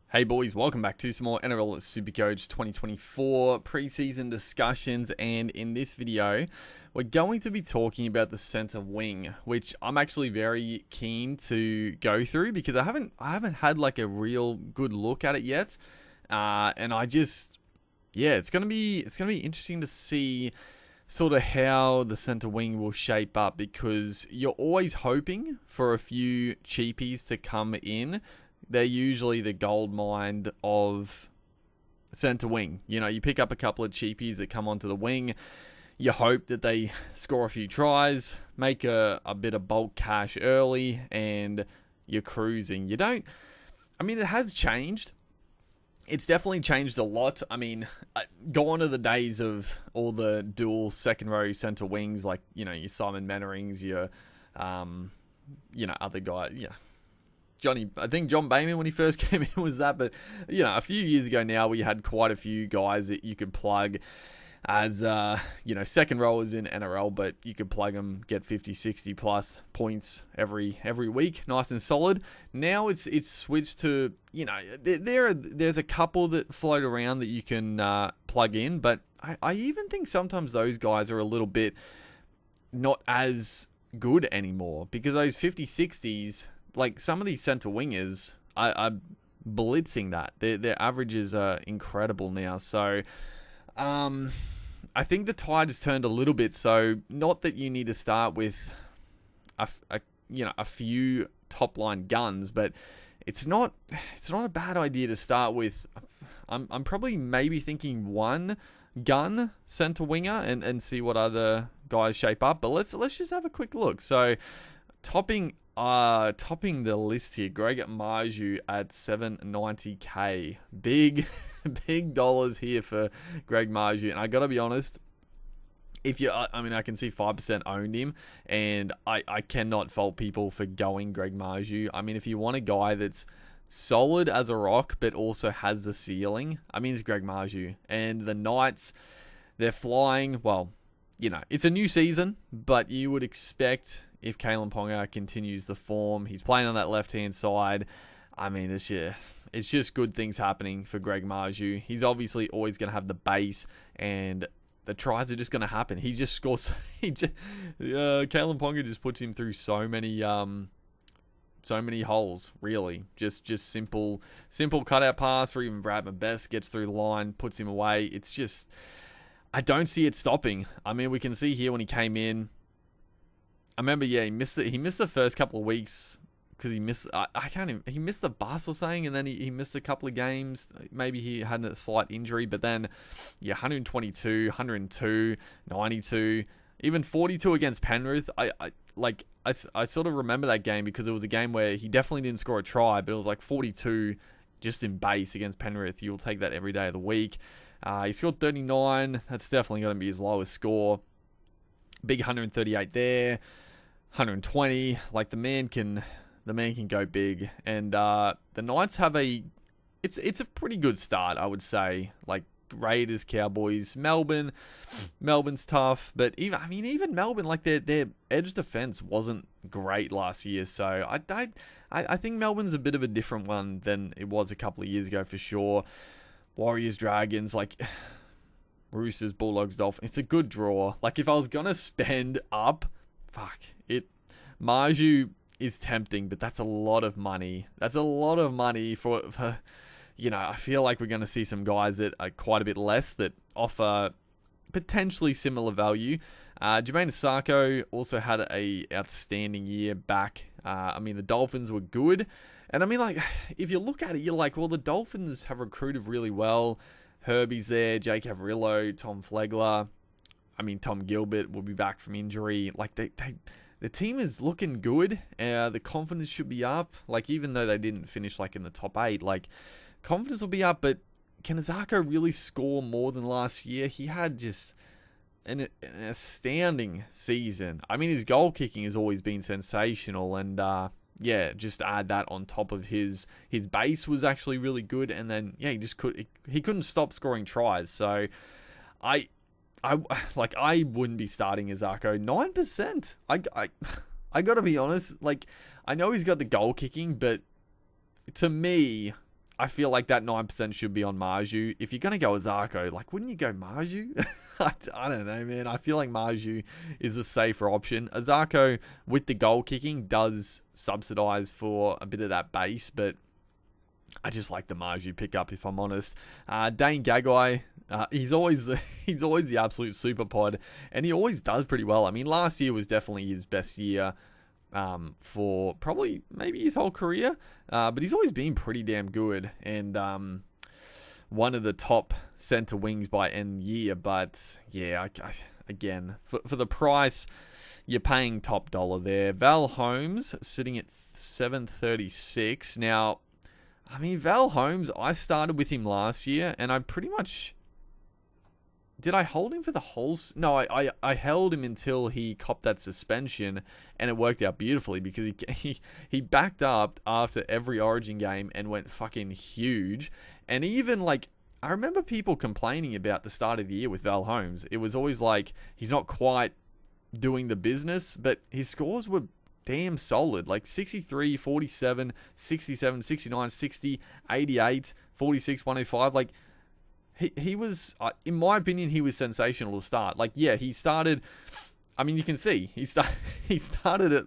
Hey boys, welcome back to some more Nrl Supercoach 2024 preseason discussions, and in this video we're going to be talking about the center wing, which I'm actually very keen to go through because I haven't had like a real good look at it yet, and it's gonna be interesting to see sort of how the center wing will shape up, because you're always hoping for a few cheapies to come in. They're usually the gold mine of center wing. You know, you pick up a couple of cheapies that come onto the wing. You hope that they score a few tries, make a bit of bulk cash early, and you're cruising. It has changed. It's definitely changed a lot. I mean, gone are the days of all the dual second row center wings, like, you know, your Simon Mannerings, your, other guy, yeah. I think John Bayman when he first came in was that, but a few years ago now we had quite a few guys that you could plug as second rowers in NRL, but you could plug them, get 50, 60 plus points every week, nice and solid. Now it's switched to, there's a couple that float around that you can plug in, but I even think sometimes those guys are a little bit not as good anymore, because those 50, 60s, like some of these center wingers are blitzing that. Their averages are incredible now. So I think the tide has turned a little bit. So not that you need to start with a few top line guns, but it's not a bad idea to start with. I'm probably maybe thinking one gun center winger and see what other guys shape up. But let's just have a quick look. So topping the list here, Greg Marju at 790k. Big dollars here for Greg Marju. And I gotta be honest, I can see 5% owned him, and I cannot fault people for going Greg Marju. I mean, if you want a guy that's solid as a rock, but also has the ceiling, it's Greg Marju. And the Knights, they're flying. Well, it's a new season, but you would expect, if Kalen Ponga continues the form, he's playing on that left-hand side. This year, it's just good things happening for Greg Marju. He's obviously always going to have the base, and the tries are just going to happen. He just scores. Kalen Ponga just puts him through so many holes. Really, just simple cutout pass, or even Bradman Best gets through the line, puts him away. It's just, I don't see it stopping. We can see here when he came in, I remember, he missed the first couple of weeks because he missed, he missed the bus or something, and then he missed a couple of games. Maybe he had a slight injury, but then, 122, 102, 92, even 42 against Penrith. I sort of remember that game because it was a game where he definitely didn't score a try, but it was like 42 just in base against Penrith. You'll take that every day of the week. He scored 39. That's definitely going to be his lowest score. Big 138 there. 120, like the man can go big, and the Knights have it's a pretty good start, I would say. Like Raiders, Cowboys, Melbourne's tough, but even Melbourne, like their edge defense wasn't great last year, so I think Melbourne's a bit of a different one than it was a couple of years ago for sure. Warriors, Dragons, like Roosters, Bulldogs, Dolphins. It's a good draw. Like if I was gonna spend up, Marju is tempting, but that's a lot of money. That's a lot of money for I feel like we're going to see some guys that are quite a bit less that offer potentially similar value. Jermaine Asako also had a outstanding year back. The Dolphins were good. And if you look at it, you're like, well, the Dolphins have recruited really well. Herbie's there, Jake Averillo, Tom Flegler. Tom Gilbert will be back from injury. Like the team is looking good. The confidence should be up. Like even though they didn't finish like in the top 8, like confidence will be up. But can Azarko really score more than last year? He had just an astounding season. His goal kicking has always been sensational, and just add that on top of his base was actually really good. And then he couldn't stop scoring tries. So I wouldn't be starting Azarko. 9%. I gotta be honest. Like, I know he's got the goal kicking, but to me, I feel like that 9% should be on Marju. If you're going to go Zarko, like, wouldn't you go Marju? I don't know, man. I feel like Marju is a safer option. Zarko, with the goal kicking, does subsidise for a bit of that base, but I just like the Marju pickup, if I'm honest. Dane Gagai, he's always the absolute super pod, and he always does pretty well. I mean, last year was definitely his best year for probably maybe his whole career, but he's always been pretty damn good, and one of the top center wings by end year. But yeah, again, for the price, you're paying top dollar there. Val Holmes sitting at 736 now. I mean, Val Holmes, I started with him last year, and I pretty much... Did I hold him for the whole... No, I held him until he copped that suspension, and it worked out beautifully because he backed up after every Origin game and went fucking huge. And even, like, I remember people complaining about the start of the year with Val Holmes. It was always like, he's not quite doing the business, but his scores were damn solid, like 63, 47, 67, 69, 60, 88, 46, 105. Like, he was, in my opinion, he was sensational to start. Like, yeah, he started, I mean, you can see, he started at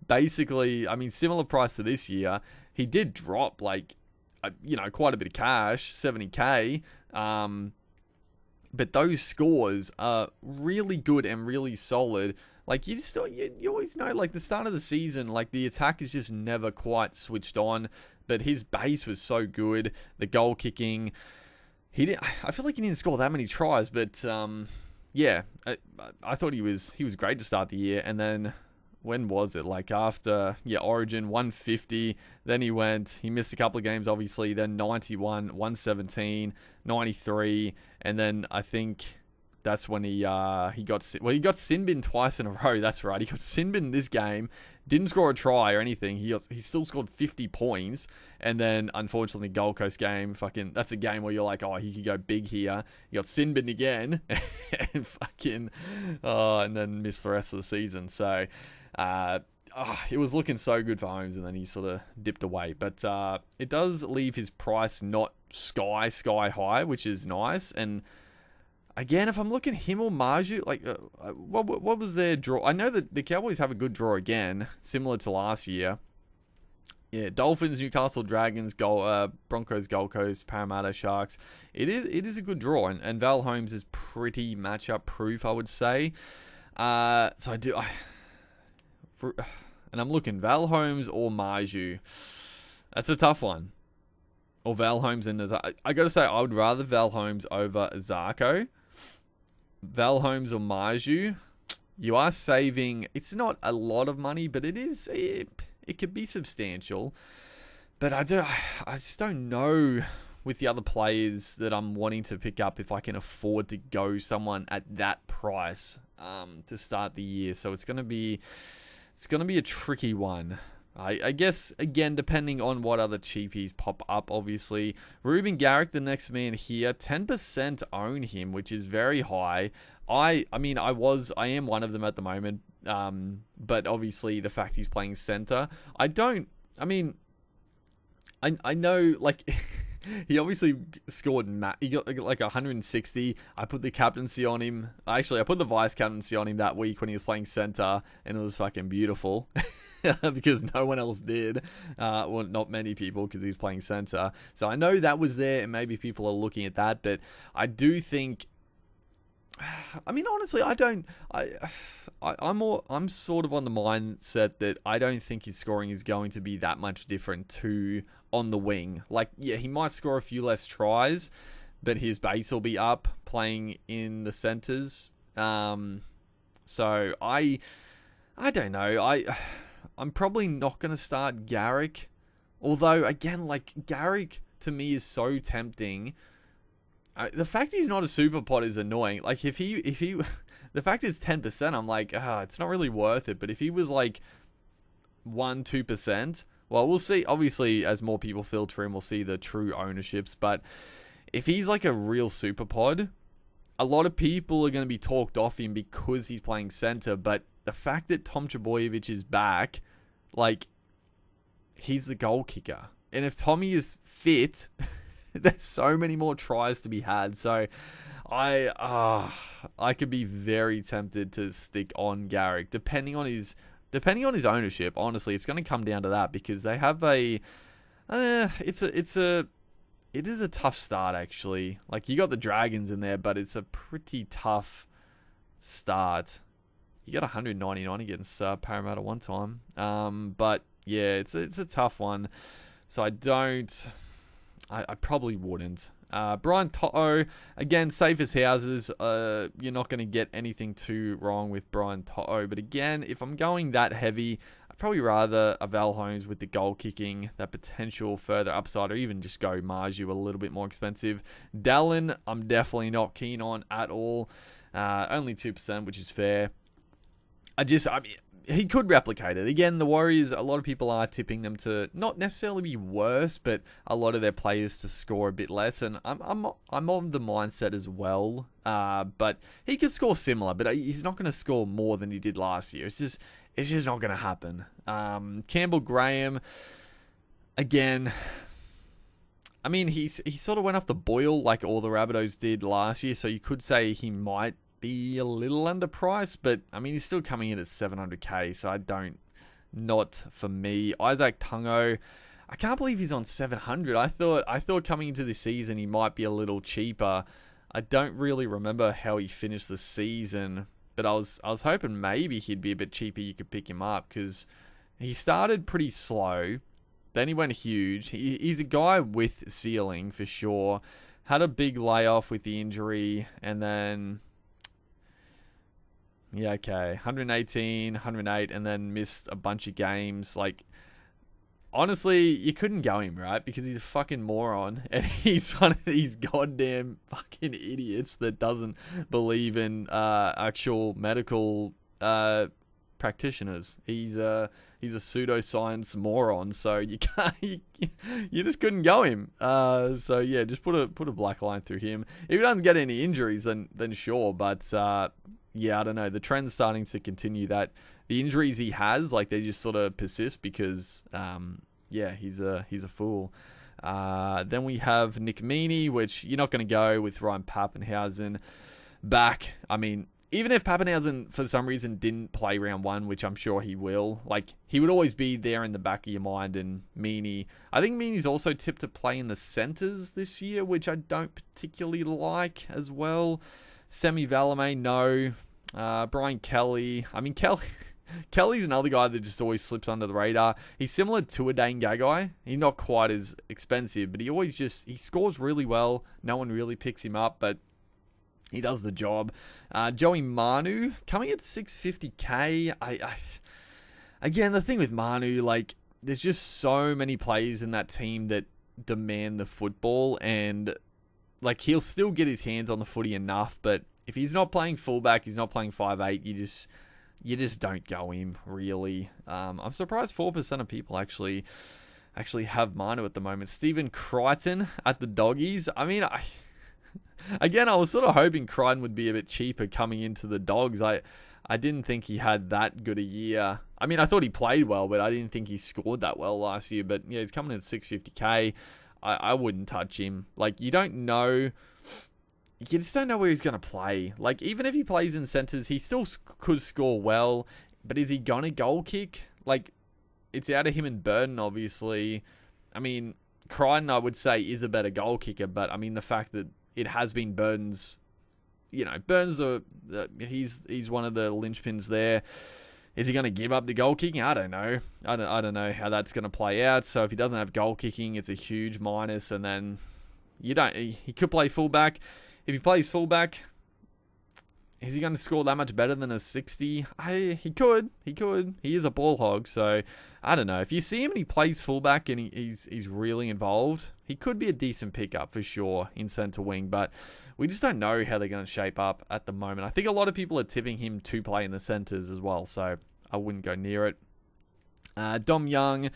basically, I mean, similar price to this year. He did drop, like, quite a bit of cash, 70k, but those scores are really good and really solid. Like, you always know, like, the start of the season, like, the attack is just never quite switched on, but his base was so good. The goal kicking, I feel like he didn't score that many tries, but, yeah, I thought he was great to start the year. And then, when was it? Like, after, Origin, 150, then he missed a couple of games, obviously, then 91, 117, 93, and then I think... That's when he got sin bin twice in a row. That's right. He got sin bin this game, didn't score a try or anything. He still scored 50 points, and then unfortunately Gold Coast game, that's a game where you're like, oh, he could go big here. He got sin bin again, and then missed the rest of the season. So it was looking so good for Holmes, and then he sort of dipped away. But it does leave his price not sky high, which is nice. And again, if I'm looking him or Marju, like, what was their draw? I know that the Cowboys have a good draw again, similar to last year. Yeah, Dolphins, Newcastle, Dragons, Broncos, Gold Coast, Parramatta, Sharks. It is a good draw, and Val Holmes is pretty matchup proof, I would say. So and I'm looking Val Holmes or Marju. That's a tough one. Or Val Holmes and Zarko. I got to say, I would rather Val Holmes over Zarko. Val Holmes or Marju, you are saving. It's not a lot of money, but it could be substantial. But I just don't know with the other players that I'm wanting to pick up if I can afford to go someone at that price to start the year. So it's gonna be a tricky one. I guess, again, depending on what other cheapies pop up, obviously. Ruben Garrick, the next man here, 10% own him, which is very high. I am one of them at the moment, but obviously the fact he's playing center, I know, like, he obviously scored, he got like 160. I put the captaincy on him. Actually, I put the vice captaincy on him that week when he was playing center, and it was fucking beautiful. Because no one else did. Well, not many people, because he's playing center. So I know that was there, and maybe people are looking at that, but I do think... I mean, honestly, I'm sort of on the mindset that I don't think his scoring is going to be that much different to on the wing. Like, yeah, he might score a few less tries, but his base will be up playing in the centers. So I don't know. I'm probably not going to start Garrick. Although, again, like, Garrick to me is so tempting. The fact he's not a super pod is annoying. Like, if he, the fact it's 10%, I'm like, it's not really worth it. But if he was like 1-2%, well, we'll see. Obviously, as more people filter in, we'll see the true ownerships. But if he's like a real super pod, a lot of people are going to be talked off him because he's playing center. But the fact that Tom Trbojevic is back, like, he's the goal kicker. And if Tommy is fit, there's so many more tries to be had. So I could be very tempted to stick on Garrick, depending on his ownership. Honestly, it's going to come down to that, because they have it is a tough start, actually. Like, you got the Dragons in there, but it's a pretty tough start. You got 199 against Parramatta one time. But yeah, it's a tough one. So I probably wouldn't. Brian To'o, again, safe as houses. You're not going to get anything too wrong with Brian To'o. But again, if I'm going that heavy, I'd probably rather a Val Holmes with the goal kicking, that potential further upside, or even just go Marju a little bit more expensive. Dallin, I'm definitely not keen on at all. Only 2%, which is fair. I mean, he could replicate it. Again, the Warriors, a lot of people are tipping them to not necessarily be worse, but a lot of their players to score a bit less. And I'm on the mindset as well. But he could score similar, but he's not going to score more than he did last year. It's just not going to happen. Campbell Graham, again, I mean, he sort of went off the boil like all the Rabbitohs did last year, so you could say he might be a little underpriced, but I mean, he's still coming in at 700k, so not for me. Isaac Tungo, I can't believe he's on 700. I thought coming into this season he might be a little cheaper. I don't really remember how he finished the season, but I was hoping maybe he'd be a bit cheaper. You could pick him up, because he started pretty slow, then he went huge. He's a guy with ceiling for sure. Had a big layoff with the injury, and then 118, 108, and then missed a bunch of games. Like, honestly, you couldn't go him, right? Because he's a fucking moron, and he's one of these goddamn fucking idiots that doesn't believe in actual medical practitioners. He's a pseudoscience moron, so you just couldn't go him. So yeah, just put a black line through him. If he doesn't get any injuries, then sure, but yeah, I don't know. The trend's starting to continue that the injuries he has, like, they just sort of persist because, he's a fool. Then we have Nick Meaney, which you're not going to go with Ryan Pappenhausen back. I mean, even if Pappenhausen for some reason didn't play round one, which I'm sure he will, like, he would always be there in the back of your mind. And Meaney, I think Meaney's also tipped to play in the centres this year, which I don't particularly like as well. Semi Valame, no. Brian Kelly. I mean, Kelly's another guy that just always slips under the radar. He's similar to a Dane Gagai. He's not quite as expensive, but he scores really well. No one really picks him up, but he does the job. Joey Manu, coming at 650k. Again, the thing with Manu, like, there's just so many players in that team that demand the football, and like, he'll still get his hands on the footy enough, but if he's not playing fullback, he's not playing 5'8", you just don't go him, really. I'm surprised 4% of people actually have Manu at the moment. Stephen Crichton at the Doggies. I mean, I was sort of hoping Crichton would be a bit cheaper coming into the Dogs. I didn't think he had that good a year. I mean, I thought he played well, but I didn't think he scored that well last year. But yeah, he's coming in at 650k. I wouldn't touch him. Like, you just don't know where he's going to play. Like, even if he plays in centres, he still could score well. But is he going to goal kick? Like, it's out of him and Burton, obviously. I mean, Crichton, I would say, is a better goal kicker. But, I mean, the fact that it has been Burton's, Burton's he's one of the linchpins there. Is he going to give up the goal kicking? I don't know. I don't know how that's going to play out. So if he doesn't have goal kicking, it's a huge minus. And then he could play fullback. If he plays fullback, is he going to score that much better than a 60? He could. He is a ball hog, so I don't know. If you see him and he plays fullback and he's really involved, he could be a decent pickup for sure in centre wing, but we just don't know how they're going to shape up at the moment. I think a lot of people are tipping him to play in the centres as well, so I wouldn't go near it. Dom Young,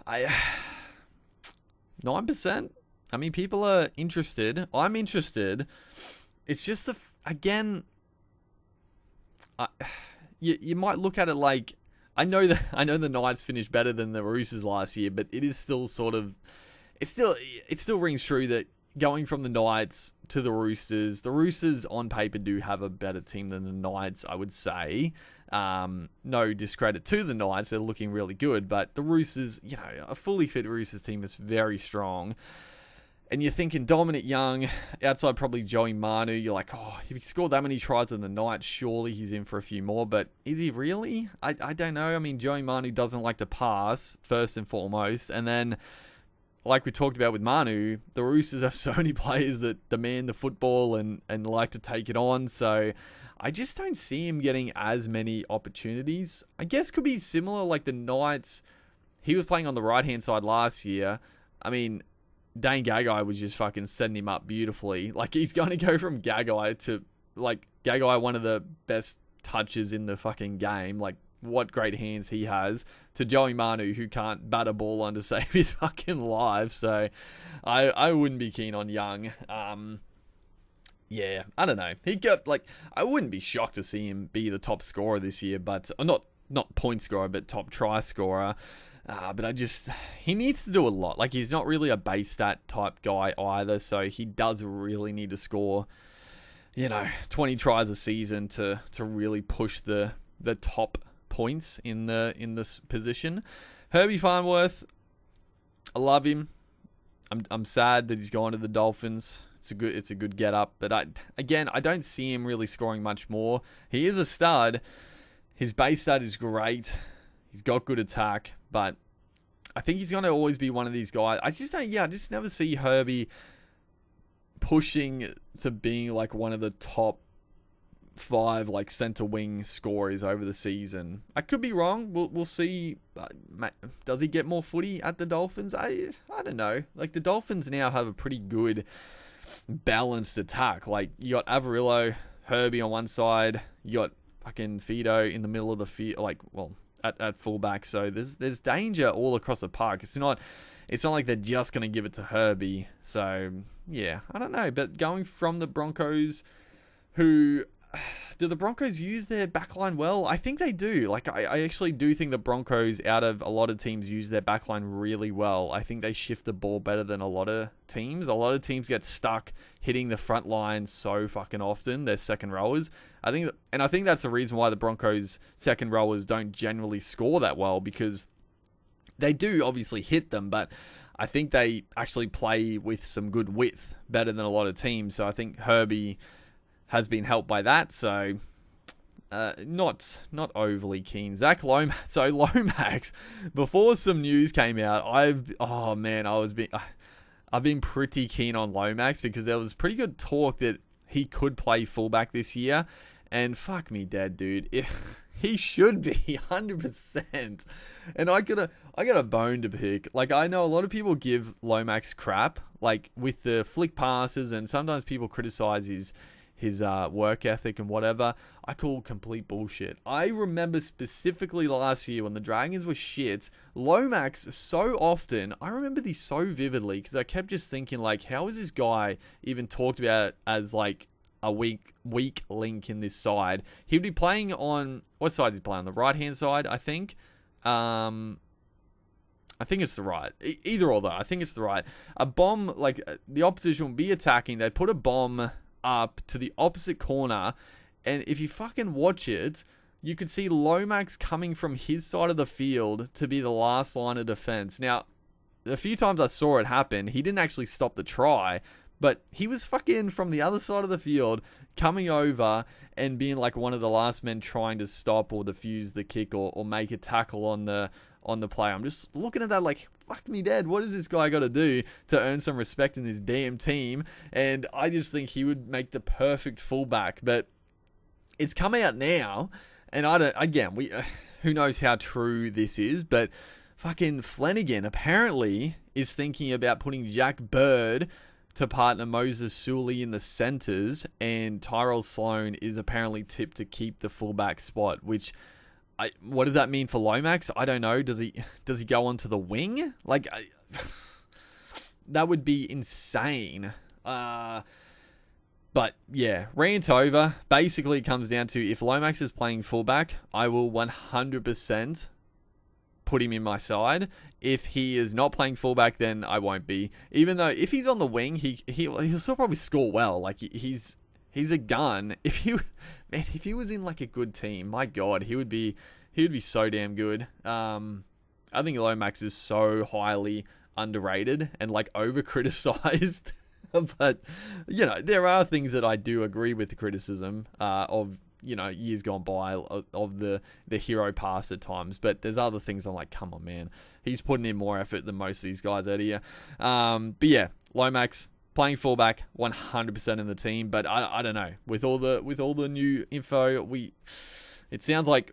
9%. I mean, people are interested. I'm interested. It's just, again, you might look at it like, I know the Knights finished better than the Roosters last year, but it is still sort of, it still rings true that going from the Knights to the Roosters on paper do have a better team than the Knights, I would say. No discredit to the Knights, they're looking really good, but the Roosters, a fully fit Roosters team is very strong. And you're thinking Dominic Young, outside probably Joey Manu, you're like, oh, if he scored that many tries in the Knights, surely he's in for a few more. But is he really? I don't know. I mean, Joey Manu doesn't like to pass, first and foremost. And then, like we talked about with Manu, the Roosters have so many players that demand the football and like to take it on. So I just don't see him getting as many opportunities. I guess could be similar like the Knights. He was playing on the right-hand side last year. I mean, Dane Gagai was just fucking setting him up beautifully. Like, he's going to go from Gagai to, like, Gagai, one of the best touches in the fucking game. Like, what great hands he has. To Joey Manu, who can't bat a ball on to save his fucking life. So, I wouldn't be keen on Young. Yeah, I don't know. He got, like, I wouldn't be shocked to see him be the top scorer this year. But, not point scorer, but top try scorer. But he needs to do a lot. Like, he's not really a base stat type guy either, so he does really need to score, 20 tries a season to really push the top points in this position. Herbie Farnworth, I love him. I'm sad that he's gone to the Dolphins. It's a good get up, but I don't see him really scoring much more. He is a stud. His base stat is great. He's got good attack, but I think he's going to always be one of these guys. I just never see Herbie pushing to being like one of the top 5 like center wing scorers over the season. I could be wrong. We'll see. Does he get more footy at the Dolphins? I don't know. Like, the Dolphins now have a pretty good balanced attack. Like, you got Avarillo, Herbie on one side. You got fucking Fido in the middle of the field. At fullback, so there's danger all across the park. It's not like they're just going to give it to Herbie. So, yeah, I don't know. But going from the Broncos, do the Broncos use their backline well? I think they do. Like, I actually do think the Broncos, out of a lot of teams, use their backline really well. I think they shift the ball better than a lot of teams. A lot of teams get stuck hitting the front line so fucking often, their second rowers. I think that's the reason why the Broncos' second rowers don't generally score that well, because they do obviously hit them, but I think they actually play with some good width, better than a lot of teams. So I think Herbie has been helped by that. So not overly keen. Lomax, before some news came out, I've been pretty keen on Lomax because there was pretty good talk that he could play fullback this year, and fuck me dead, dude. He should be 100%. And I got a bone to pick. Like, I know a lot of people give Lomax crap, like with the flick passes, and sometimes people criticize his work ethic and whatever. I call complete bullshit. I remember specifically last year when the Dragons were shit, Lomax so often, I remember these so vividly because I kept just thinking, like, how is this guy even talked about as like a weak link in this side? He'd be playing on, what side is he playing on? The right hand side, I think. I think it's the right. Either or though, I think it's the right. A bomb, like the opposition will be attacking. They put a bomb up to the opposite corner, and if you fucking watch it, you could see Lomax coming from his side of the field to be the last line of defense. Now, a few times I saw it happen, he didn't actually stop the try, but he was fucking from the other side of the field coming over and being like one of the last men trying to stop or defuse the kick or make a tackle on the play. I'm just looking at that like, fuck me dead, what has this guy got to do to earn some respect in this damn team? And I just think he would make the perfect fullback. But it's come out now, and who knows how true this is, but fucking Flanagan apparently is thinking about putting Jack Bird to partner Moses Suley in the centers, and Tyrell Sloan is apparently tipped to keep the fullback spot, which what does that mean for Lomax? I don't know. Does he go onto the wing? Like, that would be insane. But yeah, rant over. Basically, it comes down to if Lomax is playing fullback, I will 100% put him in my side. If he is not playing fullback, then I won't be. Even though if he's on the wing, he'll still probably score well. Like he's a gun. If he was in like a good team, my God, he would be so damn good. I think Lomax is so highly underrated and like over criticized. But there are things that I do agree with the criticism of years gone by of the hero pass at times. But there's other things I'm like, come on, man, he's putting in more effort than most of these guys out here. But yeah, Lomax playing fullback, 100% in the team. But I don't know, with all the new info, it sounds like.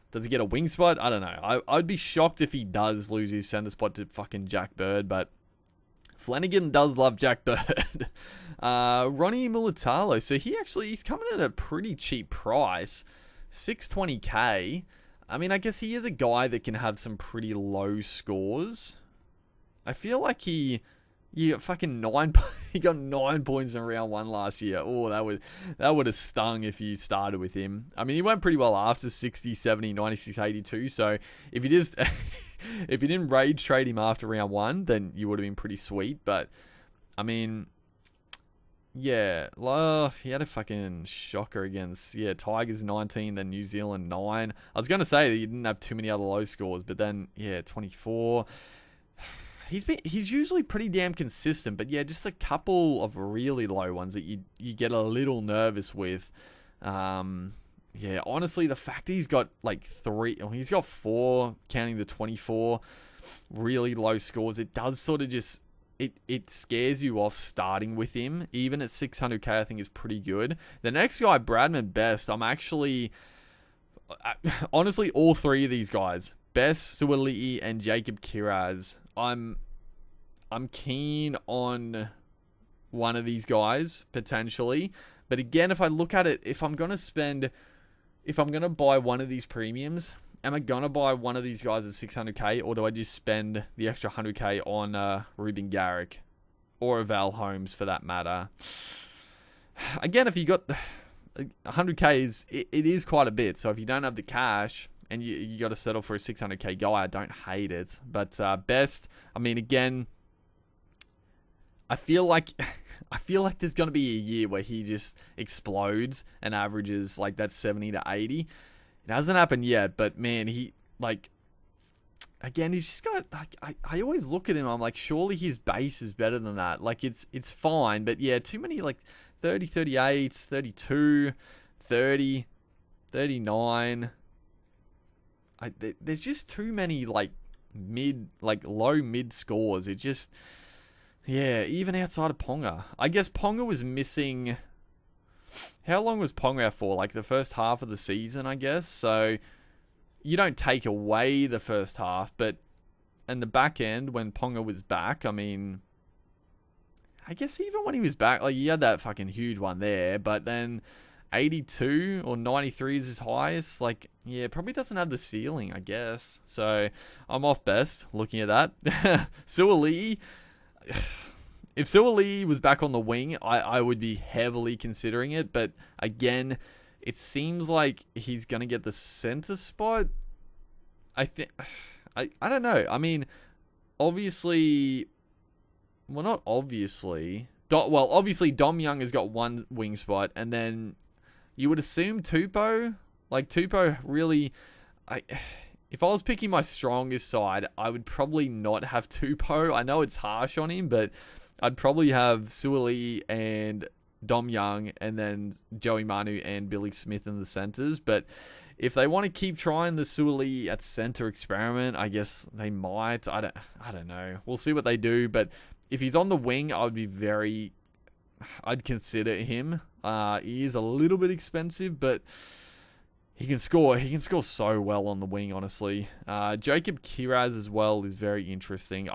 Does he get a wing spot? I don't know. I'd be shocked if he does lose his center spot to fucking Jack Bird, but Flanagan does love Jack Bird. Ronnie Mulitalo. So he's coming at a pretty cheap price, $620K. I mean, I guess he is a guy that can have some pretty low scores. I feel like he got fucking 9. He got 9 points in round 1 last year. Oh, that would have stung if you started with him. I mean, he went pretty well after 60, 70, 96, 82. So if you didn't rage trade him after round 1, then you would have been pretty sweet. But I mean, yeah, he had a fucking shocker against Tigers 19, then New Zealand 9. I was gonna say that he didn't have too many other low scores, but then 24. He's usually pretty damn consistent, but yeah, just a couple of really low ones that you get a little nervous with. Honestly, the fact that he's got like 3, or he's got 4, counting the 24 really low scores, it does sort of just it scares you off starting with him. Even at 600K, I think is pretty good. The next guy, Bradman Best, I'm actually honestly all 3 of these guys, Best, Suali'i, and Jacob Kiraz. I'm keen on one of these guys potentially, but again, if I look at it, if I'm gonna buy one of these premiums, am I gonna buy one of these guys at 600K, or do I just spend the extra 100K on Ruben Garrick or a Val Holmes for that matter? Again, if you got 100K, it is quite a bit. So if you don't have the cash and you got to settle for a 600K guy, I don't hate it. But Best, I mean, again, I feel like there's going to be a year where he just explodes and averages like that 70 to 80. It hasn't happened yet, but man, he's just got like, I always look at him, I'm like, surely his base is better than that. Like it's fine, but yeah, too many like 30, 38, 32, 30, 39. There's just too many like low mid scores. It just, yeah, even outside of Ponga. I guess Ponga was missing. How long was Ponga out for? Like the first half of the season, I guess. So you don't take away the first half, but in the back end when Ponga was back, I mean, I guess even when he was back, like he had that fucking huge one there, but then 82 or 93 is his highest. Like, yeah, probably doesn't have the ceiling, I guess. So I'm off Best looking at that. Suali'i. If Suali'i was back on the wing, I would be heavily considering it. But again, it seems like he's going to get the center spot. I don't know. I mean, obviously, well, not obviously. Obviously, Dom Young has got one wing spot, and then you would assume Tupou. Like, Tupou really... If I was picking my strongest side, I would probably not have Tupou. I know it's harsh on him, but I'd probably have Suali'i and Dom Young, and then Joey Manu and Billy Smith in the centers. But if they want to keep trying the Suali'i at center experiment, I guess they might. I don't know. We'll see what they do. But if he's on the wing, I'd consider him. He is a little bit expensive, but he can score. He can score so well on the wing, honestly. Jacob Kiraz as well is very interesting.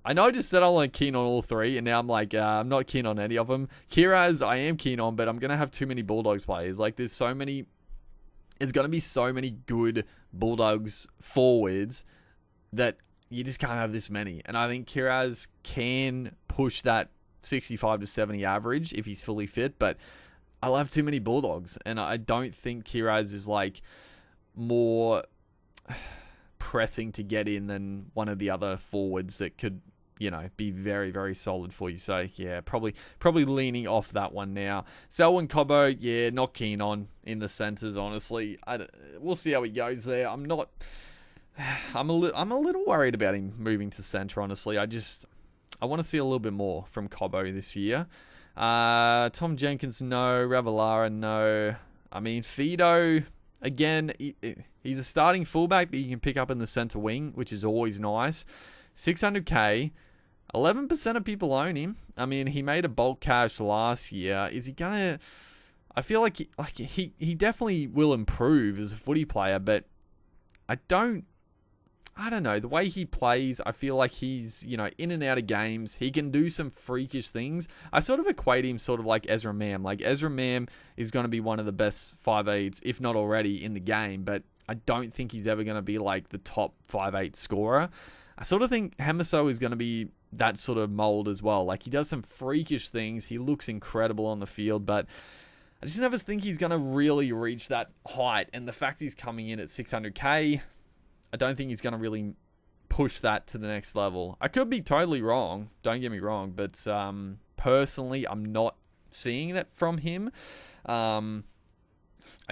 I know I just said I'm like keen on all 3, and now I'm like, I'm not keen on any of them. Kiraz, I am keen on, but I'm going to have too many Bulldogs players. Like, there's going to be so many good Bulldogs forwards that you just can't have this many. And I think Kiraz can push that 65 to 70 average if he's fully fit, but I'll have too many Bulldogs, and I don't think Kiraz is like more pressing to get in than one of the other forwards that could, be very, very solid for you. So yeah, probably leaning off that one now. Selwyn Cobbo, yeah, not keen on in the centres, honestly. We'll see how he goes there. I'm a little worried about him moving to centre, honestly. I want to see a little bit more from Cobbo this year. Tom Jenkins, no. Ravalawa, no. I mean, Fido, again, he's a starting fullback that you can pick up in the centre wing, which is always nice. 600k, 11% of people own him. I mean, he made a bulk cash last year. Is he gonna? I feel like he definitely will improve as a footy player, but I don't know. The way he plays, I feel like he's, in and out of games. He can do some freakish things. I sort of equate him sort of like Ezra Mam. Like, Ezra Mam is going to be one of the best 5'8", if not already, in the game, but I don't think he's ever going to be like the top 5'8" scorer. I sort of think Hamiso is going to be that sort of mold as well. Like, he does some freakish things. He looks incredible on the field, but I just never think he's going to really reach that height. And the fact he's coming in at 600k, I don't think he's going to really push that to the next level. I could be totally wrong. Don't get me wrong. But personally, I'm not seeing that from him. I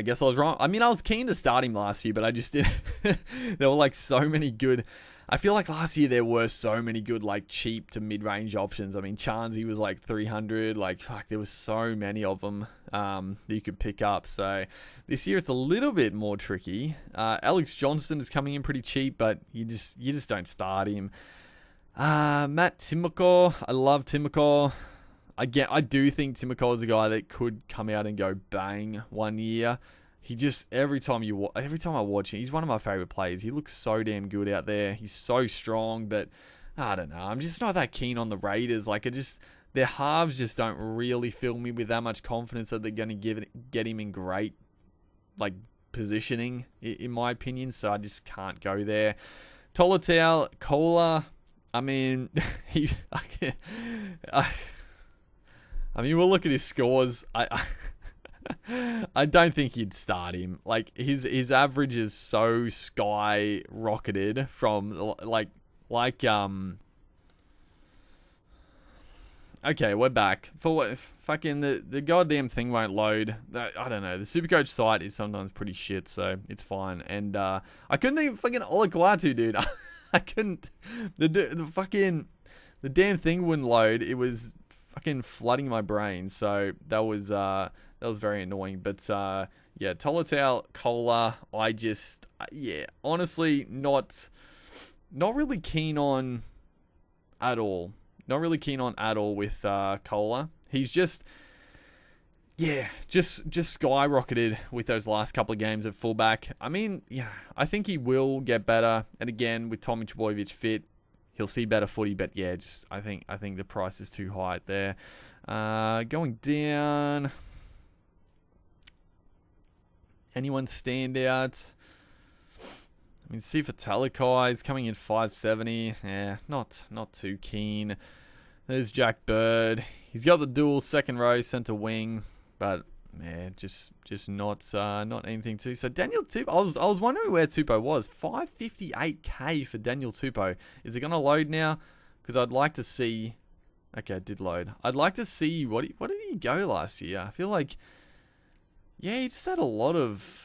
guess I was wrong. I mean, I was keen to start him last year, but I just didn't. There were like so many good. I feel like last year there were so many good, like, cheap to mid-range options. I mean, Charnsey was like 300. Like, fuck, there was so many of them that you could pick up. So this year it's a little bit more tricky. Alex Johnston is coming in pretty cheap, but you just don't start him. Matt Timoko, I love Timoko. I do think Timoko is a guy that could come out and go bang one year. He just, every time I watch him, he's one of my favorite players. He looks so damn good out there. He's so strong, but I don't know. I'm just not that keen on the Raiders. Like, their halves just don't really fill me with that much confidence that they're going to get him in great, like, positioning, in my opinion. So I just can't go there. Tolatau, Kola, I mean, we'll look at his scores. I don't think you'd start him. Like, his average is so skyrocketed from okay, we're back. For what? Fucking the goddamn thing won't load. I don't know. The Supercoach site is sometimes pretty shit, so it's fine. And I couldn't think of fucking Olakwatu, dude. I couldn't. The damn thing wouldn't load. It was fucking flooding my brain. So that was very annoying. But yeah, Tolatau, Kola, honestly, not really keen on at all. Not really keen on at all with Kola. He's just skyrocketed with those last couple of games at fullback. I mean, yeah, I think he will get better. And again, with Tommy Trbojevic fit, he'll see better footy. But yeah, I think the price is too high there. Going down. Anyone stand out? I mean, Sifa Talakai is coming in 570. Yeah, not too keen. There's Jack Bird. He's got the dual second row centre wing, but yeah, just not anything too. So Daniel Tupou, I was wondering where Tupou was. 558k for Daniel Tupou. Is it gonna load now? Because I'd like to see. Okay, it did load. I'd like to see what did he go last year? I feel like, yeah, he just had a lot of.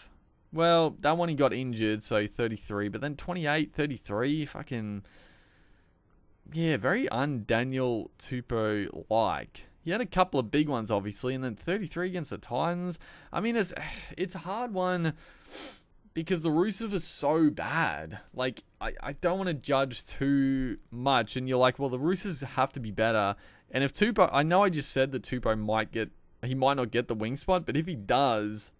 Well, that one he got injured, so 33. But then 28, 33, fucking. Yeah, very un-Daniel Tupou-like. He had a couple of big ones, obviously, and then 33 against the Titans. I mean, it's a hard one because the Roosters were so bad. Like, I don't want to judge too much, and you're like, well, the Roosters have to be better. And if Tupou, I know I just said that Tupou might not get the wing spot, but if he does,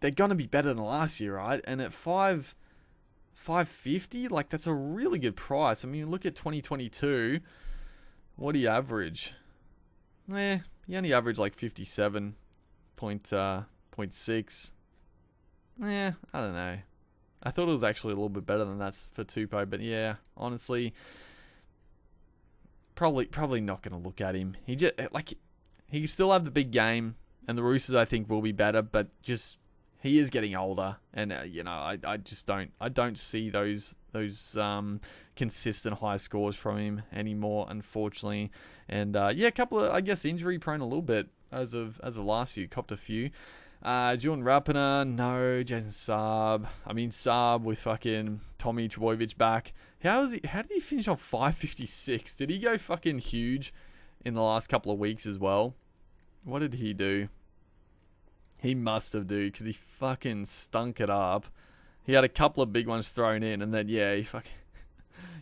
they're going to be better than last year, right? And at 550, like, that's a really good price. I mean, look at 2022. What do you average? He only averaged like 57.6. I don't know. I thought it was actually a little bit better than that for Tupou, but yeah, honestly, probably not going to look at him. He just he still have the big game, and the Roosters I think will be better, but just he is getting older, and I just don't see those consistent high scores from him anymore, unfortunately. And a couple of, I guess, injury prone a little bit as of last year, copped a few. Jordan Rapana, no. Jason Saab. I mean, Saab with fucking Tommy Trbojevic back. How did he finish on 556? Did he go fucking huge in the last couple of weeks as well? What did he do? He must have, dude, because he fucking stunk it up. He had a couple of big ones thrown in, and then, he had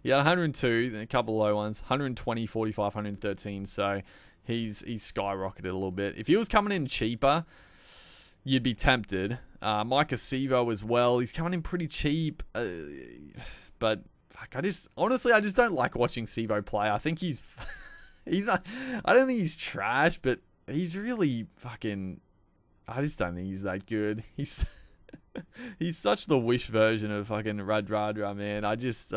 102, then a couple of low ones, 120, 45, 113, so he's skyrocketed a little bit. If he was coming in cheaper, you'd be tempted. Mike Acevo as well, he's coming in pretty cheap, but fuck, I just don't like watching Acevo play. I think I don't think he's trash, but he's really fucking, I just don't think he's that good. He's such the Wish version of fucking Radradra, man. I just,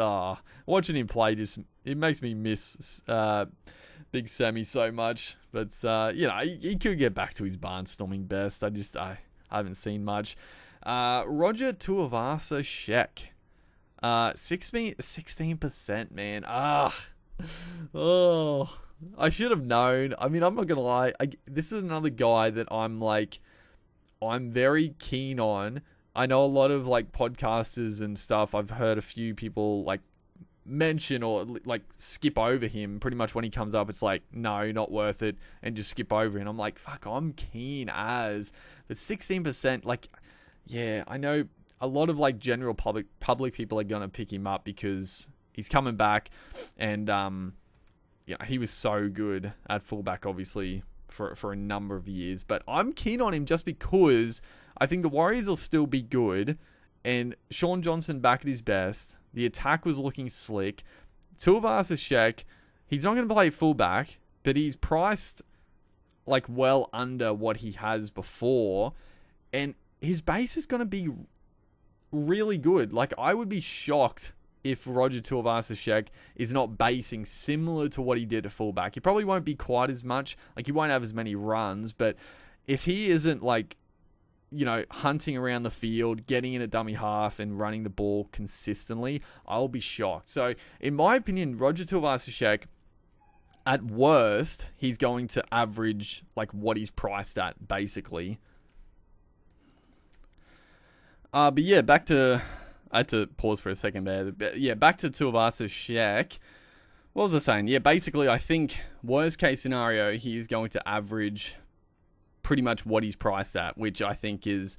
watching him play it makes me miss Big Sammy so much. But, he could get back to his barnstorming best. I haven't seen much. Roger Tuivasa-Sheck. 16%, man. I should have known. I mean, I'm not going to lie. This is another guy that I'm very keen on. I know a lot of podcasters and stuff. I've heard a few people mention or skip over him. Pretty much when he comes up, it's no, not worth it, and just skip over him. I'm like, fuck, I'm keen as. But 16%, yeah, I know a lot of general public people are gonna pick him up because he's coming back, and he was so good at fullback, obviously, for a number of years. But I'm keen on him just because I think the Warriors will still be good, and Sean Johnson back at his best. The attack was looking slick. Tuivasa-Sheck, he's not going to play fullback, but he's priced well under what he has before, and his base is going to be really good. I would be shocked if Roger Tuivasa-Sheck is not basing similar to what he did at fullback. He probably won't be quite as much. He won't have as many runs, but if he isn't hunting around the field, getting in a dummy half and running the ball consistently, I'll be shocked. So, in my opinion, Roger Tuivasa-Sheck, at worst, he's going to average what he's priced at, basically. But yeah, back to... I had to pause for a second there. But yeah, back to Tuivasa-Sheck. What was I saying? Yeah, basically, I think worst case scenario, he is going to average pretty much what he's priced at, which I think is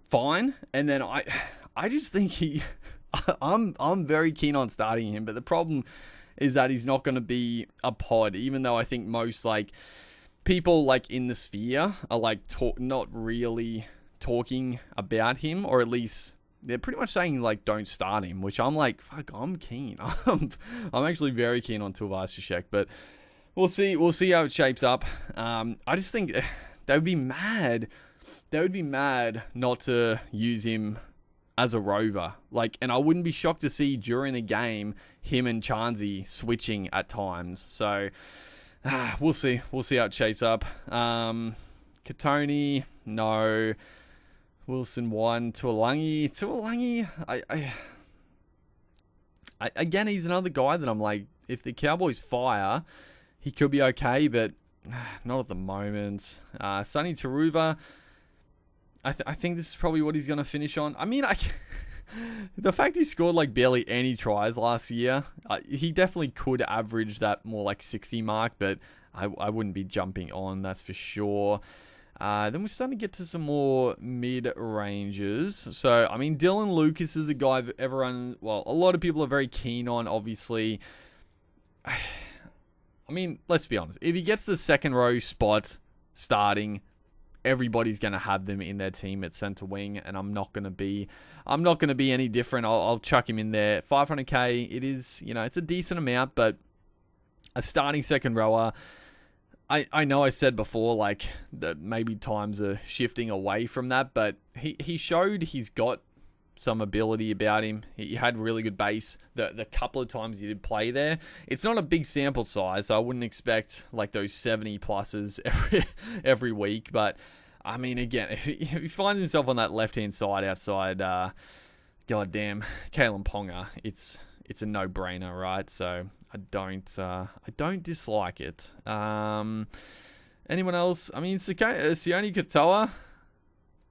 fine. And then I just think I'm very keen on starting him, but the problem is that he's not going to be a pod, even though I think most people in the sphere are not really talking about him, or at least they're pretty much saying don't start him, which I'm fuck, I'm keen. I'm actually very keen on Tuivasa-Sheck, but we'll see how it shapes up. I just think they would be mad not to use him as a rover, and I wouldn't be shocked to see during the game him and Chansey switching at times. So we'll see how it shapes up. Katoni, no. Wilson 1, Tuolangi, I again, he's another guy that I'm if the Cowboys fire, he could be okay, but not at the moment. Sonny Taruva, I think this is probably what he's going to finish on. I mean, the fact he scored barely any tries last year, he definitely could average that more 60 mark, but I wouldn't be jumping on, that's for sure. Then we're starting to get to some more mid-ranges. So, I mean, Dylan Lucas is a guy that a lot of people are very keen on, obviously. I mean, let's be honest. If he gets the second row spot starting, everybody's going to have them in their team at center wing, and I'm not going to be any different. I'll chuck him in there. 500k, it is, it's a decent amount, but a starting second rower, I know I said before, that maybe times are shifting away from that, but he showed he's got some ability about him. He had really good base the couple of times he did play there. It's not a big sample size, so I wouldn't expect like those 70 pluses every week. But I mean, again, if he finds himself on that left-hand side outside, goddamn, Kalen Ponga, it's a no-brainer, right? So I don't dislike it. Anyone else? I mean, Sione Katoa.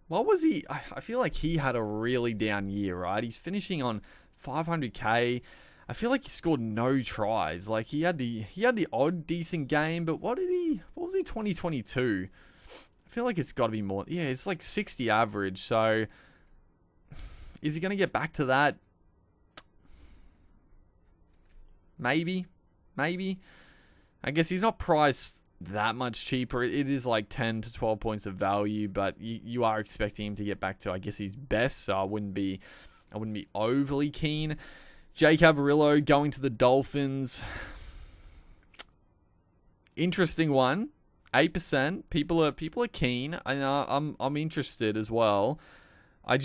What was he? I feel like he had a really down year, right? He's finishing on 500k. I feel like he scored no tries. Like he had the odd decent game, but what was he 2022? I feel like it's got to be more. Yeah, it's like 60 average. So is he going to get back to that? Maybe. I guess he's not priced that much cheaper. It is like 10 to 12 points of value, but you are expecting him to get back to, I guess, his best, so I wouldn't be overly keen. Jake Averillo going to the Dolphins. Interesting one. 8%. People are keen. I'm interested as well. I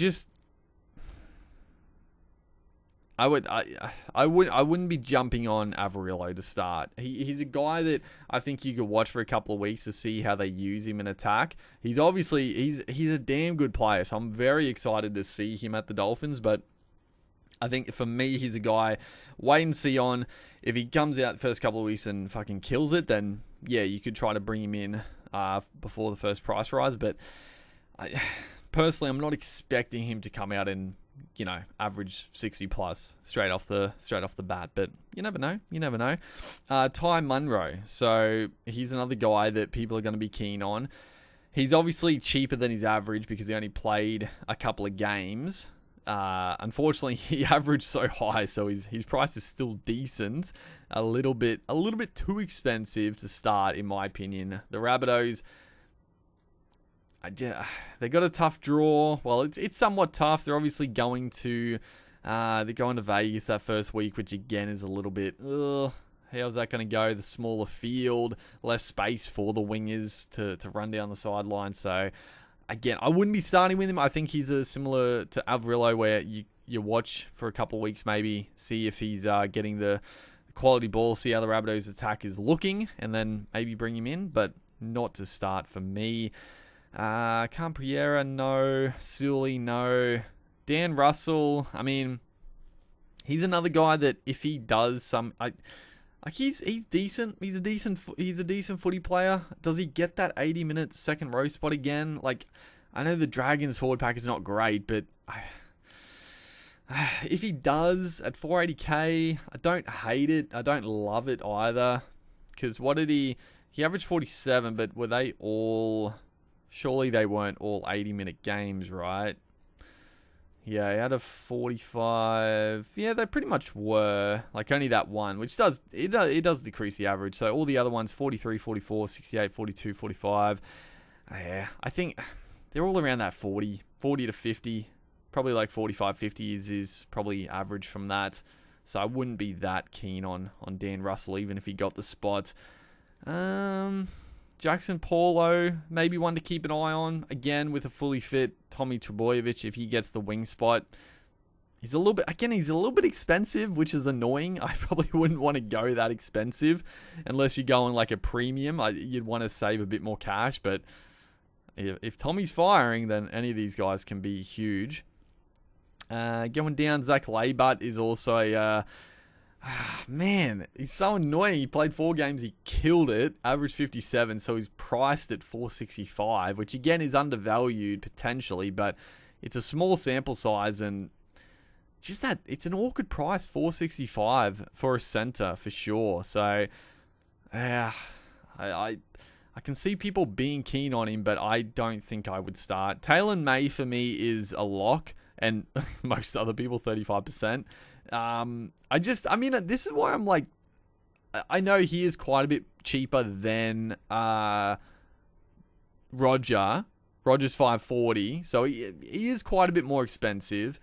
wouldn't be jumping on Averillo to start. He's a guy that I think you could watch for a couple of weeks to see how they use him in attack. He's a damn good player, so I'm very excited to see him at the Dolphins. But I think for me, he's a guy wait and see on. If he comes out the first couple of weeks and fucking kills it, then yeah, you could try to bring him in before the first price rise. But personally, I'm not expecting him to come out and average 60 plus straight off the bat, but you never know. Ty Munro, so he's another guy that people are going to be keen on. He's obviously cheaper than his average because he only played a couple of games. Unfortunately, he averaged so high, so his price is still decent. A little bit too expensive to start, in my opinion. The Rabbitohs, they got a tough draw. Well, it's somewhat tough. They're obviously going to Vegas that first week, which again is a little bit, how's that going to go? The smaller field, less space for the wingers to run down the sideline. So again, I wouldn't be starting with him. I think he's similar to Averillo, where you watch for a couple of weeks, maybe see if he's getting the quality ball, see how the Rabbitohs attack is looking, and then maybe bring him in, but not to start for me. Campriera, no. Sully, no. Dan Russell, I mean, he's another guy that if he does he's decent. He's a decent footy player. Does he get that 80-minute second row spot again? Like, I know the Dragons forward pack is not great, but if he does at 480k, I don't hate it. I don't love it either. Because what did he averaged 47, but were they all... Surely they weren't all 80-minute games, right? Yeah, he had a 45. Yeah, they pretty much were. Like, only that one, which does decrease the average. So all the other ones, 43, 44, 68, 42, 45. Yeah, I think they're all around that 40 to 50. Probably like 45, 50 is probably average from that. So I wouldn't be that keen on Dan Russell, even if he got the spot. Jackson Paulo, maybe one to keep an eye on. Again, with a fully fit Tommy Trbojevic, if he gets the wing spot. He's a little bit expensive, which is annoying. I probably wouldn't want to go that expensive unless you're going like a premium. You'd want to save a bit more cash, but if Tommy's firing, then any of these guys can be huge. Going down, Zach Laybutt is also a... man, he's so annoying. He played 4 games, he killed it, averaged 57, so he's priced at 465, which again is undervalued potentially, but it's a small sample size, and just that, it's an awkward price, 465 for a center for sure. So, I can see people being keen on him, but I don't think I would start. Taylor May for me is a lock, and most other people 35%. This is why I'm like, I know he is quite a bit cheaper than Roger. Roger's 540, so he is quite a bit more expensive.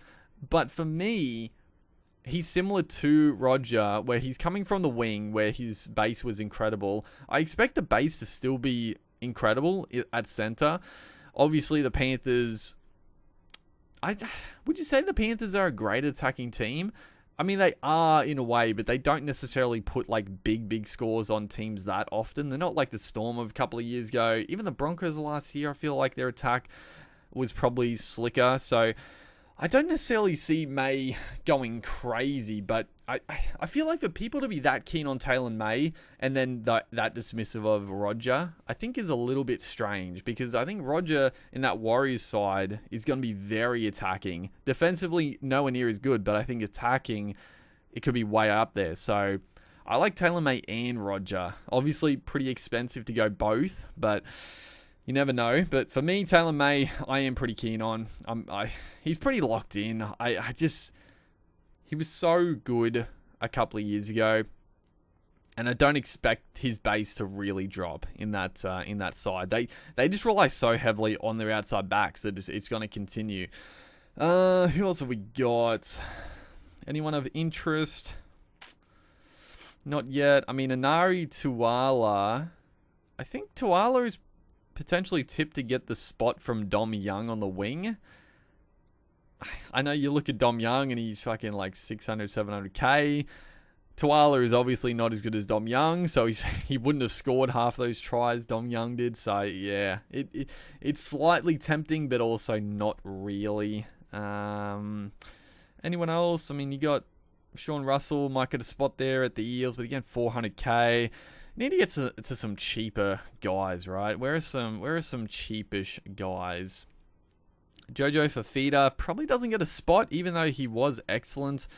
But for me, he's similar to Roger, where he's coming from the wing, where his base was incredible. I expect the base to still be incredible at center. Obviously, the Panthers would you say the Panthers are a great attacking team? I mean, they are in a way, but they don't necessarily put like big scores on teams that often. They're not like the Storm of a couple of years ago. Even the Broncos last year, I feel like their attack was probably slicker. So I don't necessarily see May going crazy, but I feel like for people to be that keen on Taylor May and then that dismissive of Roger, I think is a little bit strange, because I think Roger in that Warriors side is going to be very attacking. Defensively, nowhere near as good, but I think attacking, it could be way up there. So I like Taylor May and Roger. Obviously, pretty expensive to go both, but you never know. But for me, Taylor May, I am pretty keen on. He's pretty locked in. He was so good a couple of years ago, and I don't expect his base to really drop in that side. They just rely so heavily on their outside backs that it's going to continue. Who else have we got? Anyone of interest? Not yet. I mean, Anari Tuala. I think Tuala is potentially tipped to get the spot from Dom Young on the wing. I know you look at Dom Young and he's fucking like 600, 700k. Tuala is obviously not as good as Dom Young, so he wouldn't have scored half those tries Dom Young did. So yeah, it's slightly tempting, but also not really. Anyone else? I mean, you got Sean Russell might get a spot there at the Eels, but again, 400k. Need to get to some cheaper guys, right? Where are some cheapish guys? Jojo Fafita probably doesn't get a spot, even though he was excellent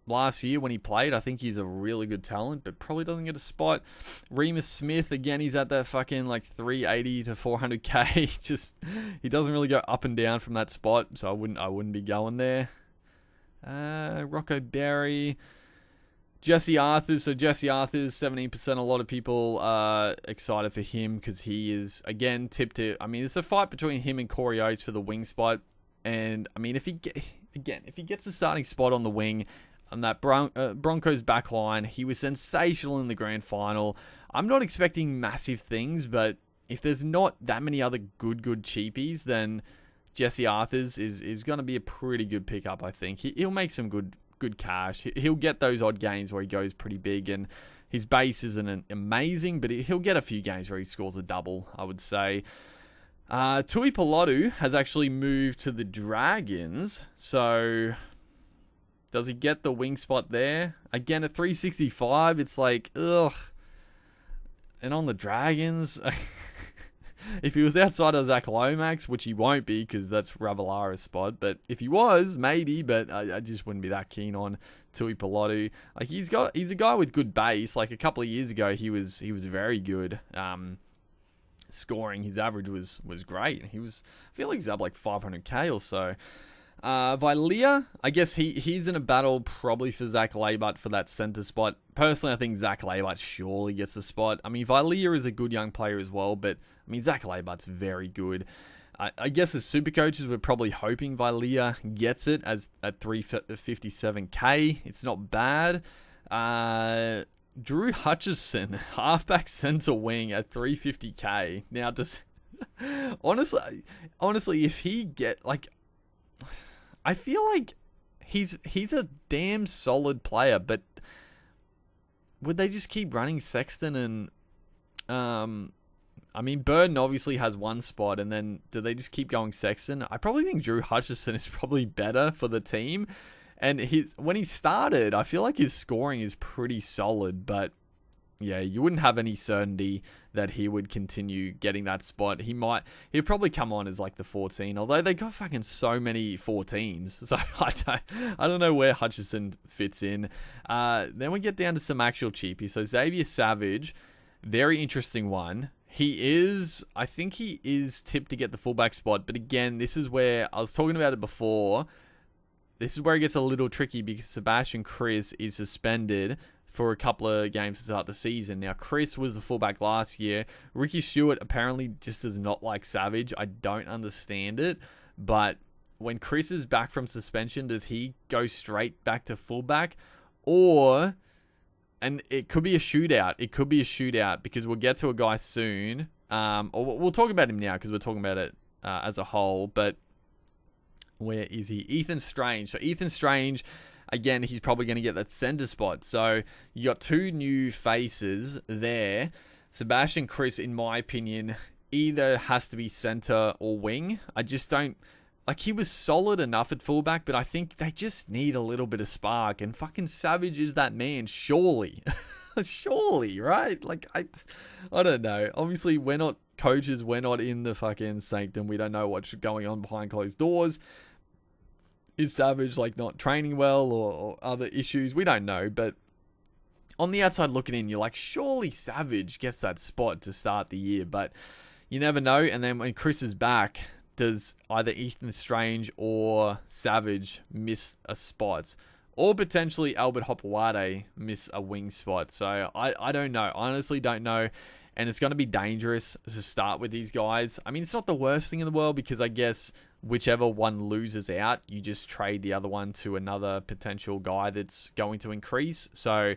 last year when he played. I think he's a really good talent, but probably doesn't get a spot. Remus Smith, again, he's at that fucking like 380 to 400k. Just, he doesn't really go up and down from that spot, so I wouldn't be going there. Rocco Berry. Jesse Arthurs. So Jesse Arthurs, 17%. A lot of people are excited for him because he is, again, tipped to... I mean, it's a fight between him and Corey Oates for the wing spot. And, I mean, if he gets a starting spot on the wing on that Broncos back line, he was sensational in the grand final. I'm not expecting massive things, but if there's not that many other good cheapies, then Jesse Arthurs is going to be a pretty good pickup, I think. He'll make some good cash. He'll get those odd games where he goes pretty big, and his base isn't amazing, but he'll get a few games where he scores a double, I would say. Tui Pelotu has actually moved to the Dragons, so does he get the wing spot there? Again, at 365, it's like, ugh. And on the Dragons, if he was outside of Zach Lomax, which he won't be because that's Ravalaра's spot, but if he was, maybe, but I just wouldn't be that keen on Tui Pelotu. Like, he's a guy with good base. Like, a couple of years ago, he was very good. Scoring, his average was great. I feel like he's up like 500k or so. Vilea, I guess he's in a battle probably for Zach Labart for that center spot. Personally, I think Zach Labart surely gets the spot. I mean, Vilea is a good young player as well, but I mean, Zach Labart's very good. I guess as super coaches, we're probably hoping Vilea gets it at 357k. It's not bad. Drew Hutchison, halfback center wing at 350k. Now, honestly, if he get like, I feel like he's a damn solid player, but would they just keep running Sexton and I mean, Burden obviously has one spot, and then do they just keep going Sexton? I probably think Drew Hutchison is probably better for the team. And when he started, I feel like his scoring is pretty solid, but yeah, you wouldn't have any certainty that he would continue getting that spot. He'll probably come on as like the 14, although they got fucking so many 14s. So I don't know where Hutchison fits in. Then we get down to some actual cheapies. So Xavier Savage, very interesting one. I think he is tipped to get the fullback spot, but again, this is where I was talking about it before. This is where it gets a little tricky because Sebastian Chris is suspended for a couple of games to start the season. Now, Chris was the fullback last year. Ricky Stewart apparently just does not like Savage. I don't understand it, but when Chris is back from suspension, does he go straight back to fullback? And it could be a shootout. It could be a shootout because we'll get to a guy soon. Or we'll talk about him now because we're talking about it as a whole, but Where is he? Ethan Strange. So Ethan Strange, again, he's probably going to get that center spot. So you got two new faces there. Sebastian Kris, in my opinion, either has to be center or wing. I just don't... Like, he was solid enough at fullback, but I think they just need a little bit of spark. And fucking Savage is that man, surely. Surely, right? Like, I don't know. Obviously, we're not coaches. We're not in the fucking sanctum. We don't know what's going on behind closed doors. Is Savage, like, not training well or other issues? We don't know. But on the outside looking in, you're like, surely Savage gets that spot to start the year. But you never know. And then when Kris is back... does either Ethan Strange or Savage miss a spot? Or potentially Albert Hopewade miss a wing spot. So I don't know. Honestly don't know. And it's going to be dangerous to start with these guys. I mean, it's not the worst thing in the world because I guess whichever one loses out, you just trade the other one to another potential guy that's going to increase. So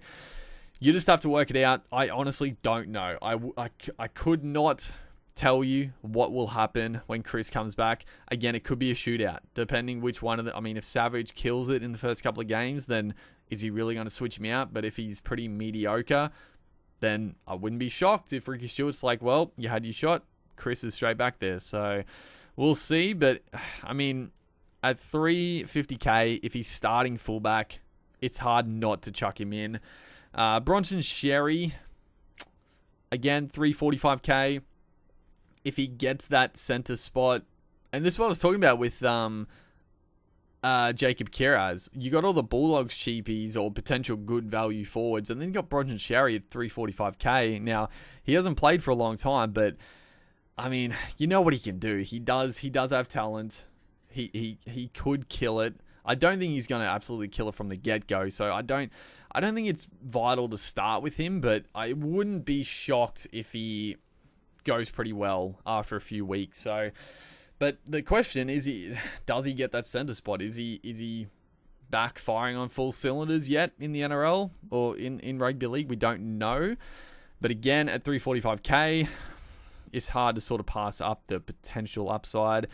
you just have to work it out. I honestly don't know. I could not... tell you what will happen when Kris comes back. Again, it could be a shootout, depending which one of the... I mean, if Savage kills it in the first couple of games, then is he really going to switch him out? But if he's pretty mediocre, then I wouldn't be shocked if Ricky Stewart's like, well, you had your shot. Kris is straight back there. So we'll see. But, I mean, at $350K, if he's starting fullback, it's hard not to chuck him in. Bronson Sherry, again, $345K. If he gets that center spot, and this is what I was talking about with Jacob Kiraz, you got all the Bulldogs cheapies or potential good value forwards, and then you got Bronson Sherry at $345K. Now, he hasn't played for a long time, but I mean, you know what he can do. He does have talent. He could kill it. I don't think he's going to absolutely kill it from the get-go, so I don't think it's vital to start with him, but I wouldn't be shocked if he goes pretty well after a few weeks. So, but the question is, does he get that center spot? Is he back firing on full cylinders yet in the NRL or in rugby league? We don't know. But again, at $345K, it's hard to sort of pass up the potential upside.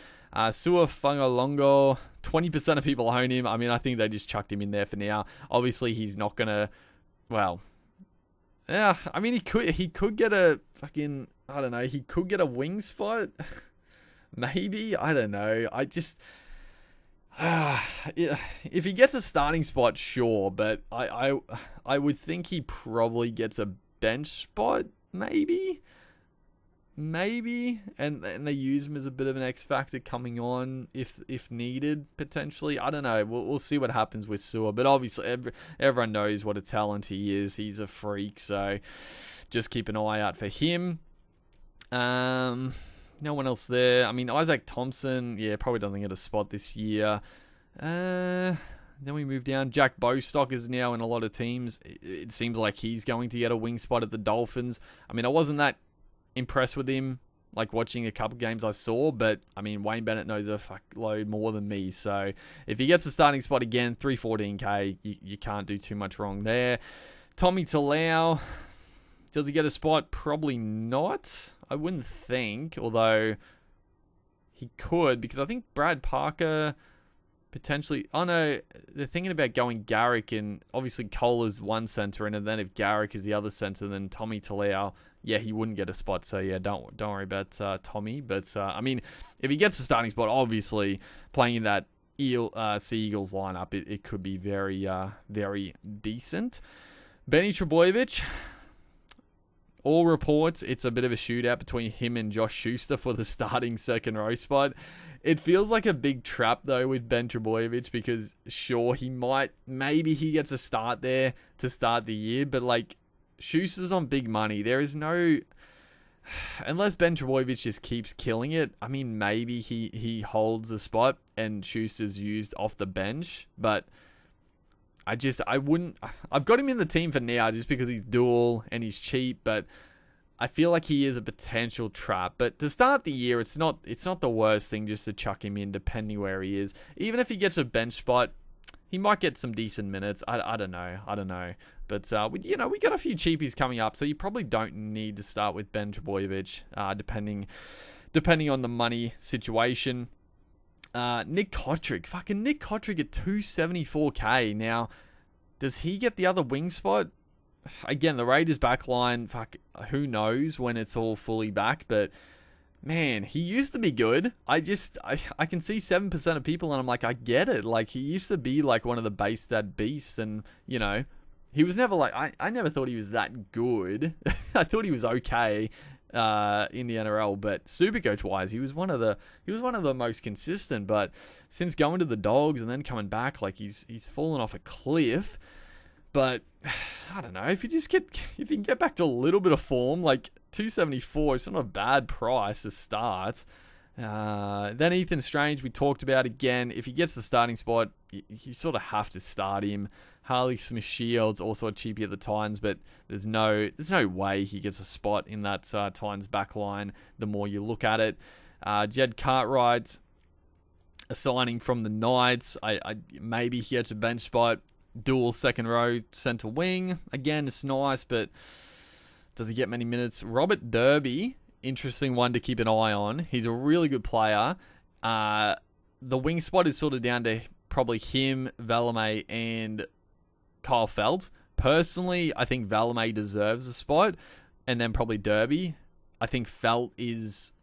Sua Fungalongo, 20% of people own him. I mean, I think they just chucked him in there for now. Obviously, he's not gonna. Well, yeah. I mean, he could get a fucking. I don't know. He could get a wing spot. Maybe. I don't know. I just... if he gets a starting spot, sure. But I would think he probably gets a bench spot. Maybe. And they use him as a bit of an X factor coming on if needed, potentially. I don't know. We'll see what happens with Sewer. But obviously, everyone knows what a talent he is. He's a freak. So just keep an eye out for him. No one else there. I mean, Isaac Thompson, yeah, probably doesn't get a spot this year. Then we move down. Jack Bostock is now in a lot of teams. It seems like he's going to get a wing spot at the Dolphins. I mean, I wasn't that impressed with him, like watching a couple games I saw, but I mean, Wayne Bennett knows a fuckload more than me. So if he gets a starting spot again, $314K, you can't do too much wrong there. Tommy Talau, does he get a spot? Probably not. I wouldn't think, although he could, because I think Brad Parker potentially... Oh no, they're thinking about going Garrick, and obviously Cole is one centre, and then if Garrick is the other centre, then Tommy Talau, yeah, he wouldn't get a spot. So yeah, don't worry about Tommy. But I mean, if he gets a starting spot, obviously playing in that Sea Eagles lineup, it could be very, very decent. Benny Trebojevic. All reports, it's a bit of a shootout between him and Josh Schuster for the starting second row spot. It feels like a big trap, though, with Ben Trebojevic, because sure, maybe he gets a start there to start the year, but like, Schuster's on big money. There is no... Unless Ben Trebojevic just keeps killing it, I mean, maybe he holds the spot and Schuster's used off the bench, but... I wouldn't... I've got him in the team for now just because he's dual and he's cheap, but I feel like he is a potential trap. But to start the year, it's not the worst thing just to chuck him in depending where he is. Even if he gets a bench spot, he might get some decent minutes. I don't know. But, we got a few cheapies coming up, so you probably don't need to start with Ben Trebojevic, depending on the money situation. Nick Kotrick. Fucking Nick Kotrick at 274k. Now, does he get the other wing spot? Again, the Raiders backline, fuck, who knows when it's all fully back, but man, he used to be good. I can see 7% of people and I'm like, I get it. Like, he used to be like one of the base stat beasts, and, you know, he was never like, I never thought he was that good. I thought he was okay in the NRL, but Supercoach wise, he was one of the most consistent. But since going to the Dogs and then coming back, like he's fallen off a cliff. But I don't know, if you can get back to a little bit of form, like 274 is not a bad price to start. Then Ethan Strange, we talked about again. If he gets the starting spot, you sort of have to start him. Harley Smith-Shields, also a cheapie at the Titans, but there's no way he gets a spot in that Titans back line the more you look at it. Jed Cartwright, a signing from the Knights. I maybe he gets a bench spot. Dual second row centre wing. Again, it's nice, but does he get many minutes? Robert Derby, interesting one to keep an eye on. He's a really good player. The wing spot is sort of down to probably him, Valame, and Kyle Felt. Personally, I think Valame deserves a spot, and then probably Derby. I think Felt is...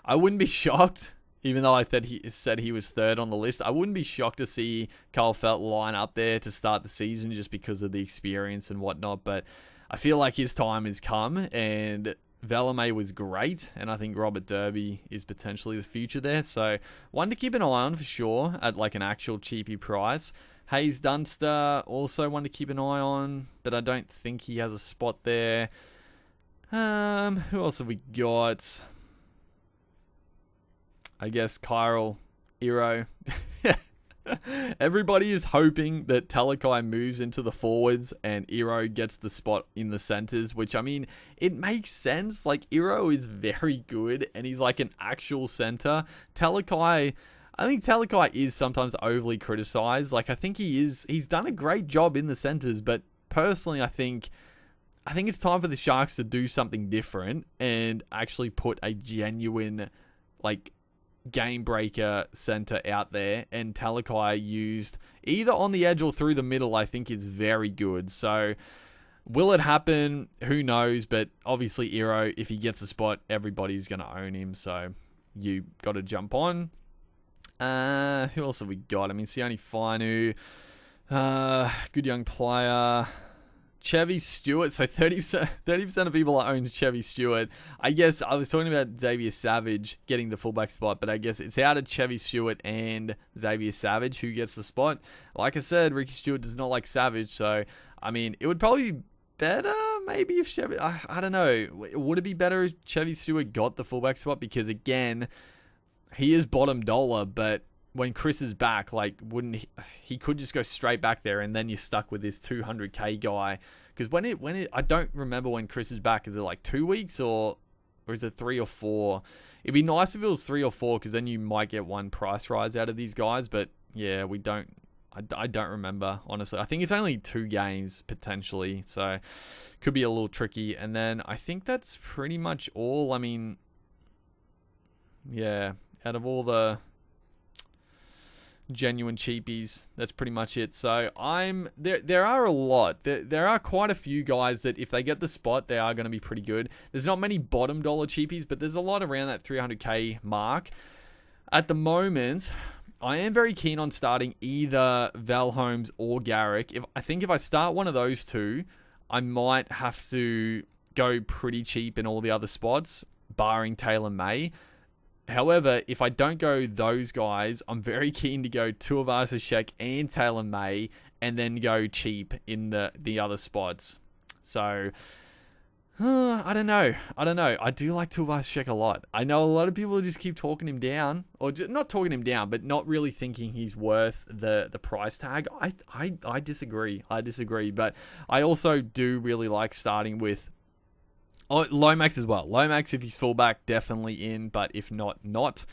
I wouldn't be shocked, even though I said he was third on the list. I wouldn't be shocked to see Kyle Felt line up there to start the season just because of the experience and whatnot. But I feel like his time has come, and Valame was great, and I think Robert Derby is potentially the future there. So one to keep an eye on for sure at like an actual cheapy price. Hayes Dunster, also one to keep an eye on, but I don't think he has a spot there. Who else have we got? I guess Kyril, Iro. Everybody is hoping that Talakai moves into the forwards and Iro gets the spot in the centers, which, I mean, it makes sense. Like, Iro is very good and he's like an actual center. I think Talakai is sometimes overly criticized. Like, I think he's done a great job in the centers, but personally, I think it's time for the Sharks to do something different and actually put a genuine, like, game breaker center out there, and Talakai used either on the edge or through the middle, I think is very good. So will it happen? Who knows? But obviously Iro, if he gets a spot, everybody's going to own him. So you got to jump on. Who else have we got? I mean, Sione Fainu, good young player. Chevy Stewart, so 30% of people own Chevy Stewart. I guess I was talking about Xavier Savage getting the fullback spot, but I guess it's out of Chevy Stewart and Xavier Savage who gets the spot. Like I said, Ricky Stewart does not like Savage, so I mean, it would probably be better maybe if Chevy... I don't know. Would it be better if Chevy Stewart got the fullback spot? Because again, he is bottom dollar, but when Chris is back, like, wouldn't he could just go straight back there, and then you're stuck with this 200k guy. Because when it, I don't remember when Chris is back. Is it like 2 weeks or is it 3 or 4? It'd be nice if it was 3 or 4, because then you might get one price rise out of these guys. But yeah, we don't. I don't remember, honestly. I think it's only 2 games potentially, so could be a little tricky. And then I think that's pretty much all. I mean, yeah, out of all the genuine cheapies, that's pretty much it. So there are a lot. There are quite a few guys that if they get the spot, they are going to be pretty good. There's not many bottom dollar cheapies, but there's a lot around that 300k mark. At the moment, I am very keen on starting either Val Holmes or Garrick. I think if I start one of those two, I might have to go pretty cheap in all the other spots, barring Taylor May. However, if I don't go those guys, I'm very keen to go Tuivasa-Sheck and Taylor May, and then go cheap in the other spots. So, I don't know. I do like Tuivasa-Sheck a lot. I know a lot of people just keep talking him down, or just, not talking him down, but not really thinking he's worth the price tag. I disagree. But I also do really like starting with Lomax as well. Lomax, if he's fullback, definitely in, but if not, not.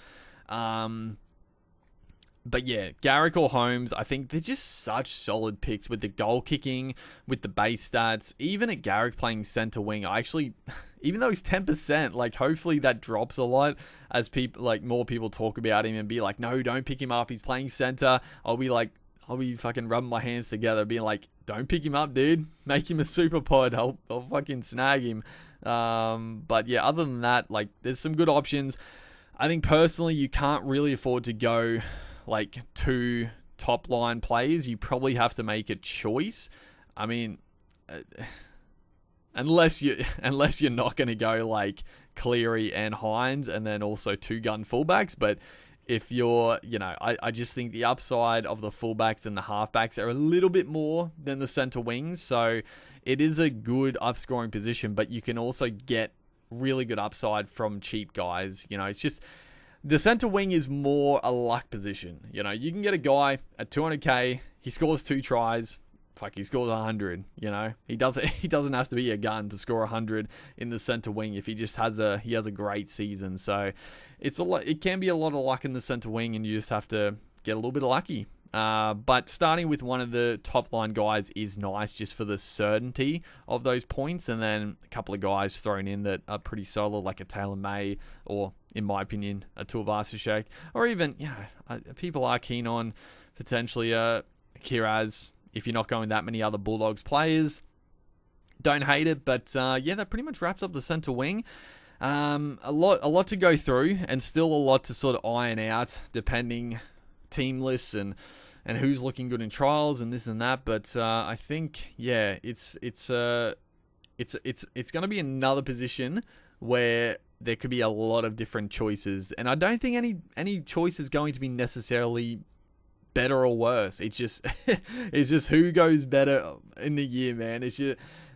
But yeah, Garrick or Holmes, I think they're just such solid picks with the goal kicking, with the base stats. Even at Garrick playing center wing, I actually, even though he's 10%, like hopefully that drops a lot as people, like more people talk about him and be like, no, don't pick him up. He's playing center. I'll be fucking rubbing my hands together, being like, don't pick him up, dude. Make him a super pod. I'll fucking snag him. But yeah, other than that, like there's some good options. I think personally, you can't really afford to go like 2 top line players. You probably have to make a choice. I mean, unless you're not going to go like Cleary and Hines and then also 2 gun fullbacks. But if you're, I just think the upside of the fullbacks and the halfbacks are a little bit more than the center wings. So it is a good upscoring position, but you can also get really good upside from cheap guys. It's just the center wing is more a luck position. You can get a guy at 200k, he scores 2 tries, he scores 100. He doesn't have to be a gun to score 100 in the center wing if he just has a great season. So it can be a lot of luck in the center wing, and you just have to get a little bit lucky. But starting with one of the top line guys is nice just for the certainty of those points, and then a couple of guys thrown in that are pretty solid, like a Taylor May, or in my opinion, a Tuivasa-Sheck, or even, people are keen on potentially Kiraz if you're not going that many other Bulldogs players. Don't hate it, but that pretty much wraps up the center wing. A lot to go through, and still a lot to sort of iron out, depending team lists and who's looking good in trials and this and that. But I think it's going to be another position where there could be a lot of different choices, and I don't think any choice is going to be necessarily better or worse. It's just it's just who goes better in the year, man.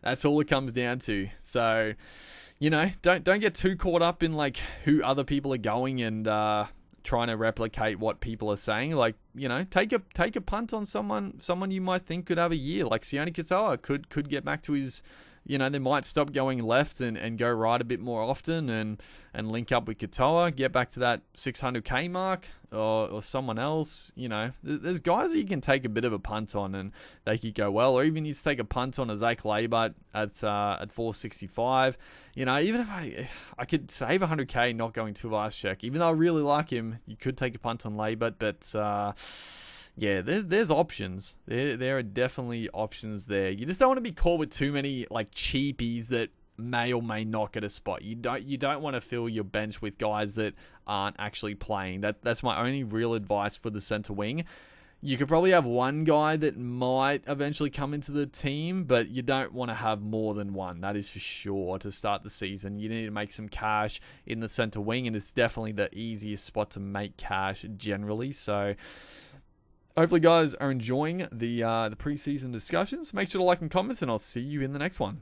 That's all it comes down to. So don't get too caught up in like who other people are going and trying to replicate what people are saying. Like, take a punt on someone you might think could have a year. Like Sione Katoa could get back to his, they might stop going left and go right a bit more often and link up with Katoa, get back to that 600k mark or someone else. There's guys that you can take a bit of a punt on and they could go well, or even you just take a punt on a Zach Labert at 465. Even if I could save 100k not going to Tuivasa-Sheck, even though I really like him, you could take a punt on Labert, but there's options. There are definitely options there. You just don't want to be caught with too many like cheapies that may or may not get a spot. You don't want to fill your bench with guys that aren't actually playing. That's my only real advice for the center wing. You could probably have one guy that might eventually come into the team, but you don't want to have more than one. That is for sure. To start the season, you need to make some cash in the center wing, and it's definitely the easiest spot to make cash generally. So hopefully guys are enjoying the preseason discussions. Make sure to like and comment, and I'll see you in the next one.